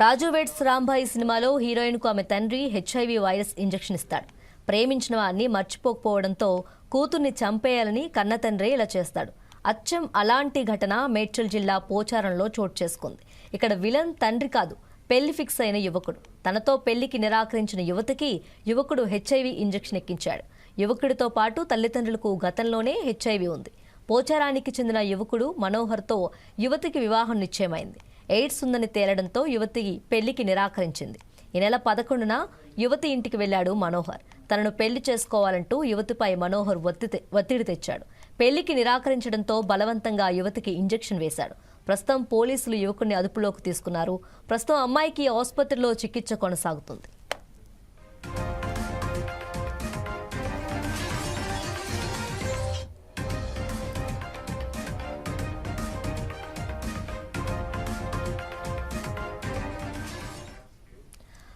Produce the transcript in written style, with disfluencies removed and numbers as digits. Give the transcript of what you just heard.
రాజు weds Rambai సినిమాలో హీరోయిన్కు ఆమె తండ్రి హెచ్ఐవి వైరస్ ఇంజెక్షన్ ఇస్తాడు. ప్రేమించిన వారిని మర్చిపోకపోవడంతో కూతుర్ని చంపేయాలని కన్నతండ్రే ఇలా చేస్తాడు. అచ్చం అలాంటి ఘటన మేడ్చల్ జిల్లా పోచారంలో చోటు చేసుకుంది. ఇక్కడ విలన్ తండ్రి కాదు, పెళ్లి ఫిక్స్ అయిన యువకుడు. తనతో పెళ్లికి నిరాకరించిన యువతికి యువకుడు హెచ్ఐవి ఇంజెక్షన్ ఎక్కించాడు. యువకుడితో పాటు తల్లిదండ్రులకు గతంలోనే హెచ్ఐవి ఉంది. పోచారానికి చెందిన యువకుడు మనోహర్తో యువతికి వివాహం నిశ్చయమైంది. ఎయిడ్స్ ఉందని తేలడంతో యువతి పెళ్లికి నిరాకరించింది. ఈ నెల 11న యువతి ఇంటికి వెళ్లాడు మనోహర్. తనను పెళ్లి చేసుకోవాలంటూ యువతిపై మనోహర్ ఒత్తిడి తెచ్చాడు. పెళ్లికి నిరాకరించడంతో బలవంతంగా యువతికి ఇంజెక్షన్ వేశాడు. ప్రస్తుతం పోలీసులు యువకుడిని అదుపులోకి తీసుకున్నారు. ప్రస్తుతం అమ్మాయికి ఆసుపత్రిలో చికిత్స కొనసాగుతుంది.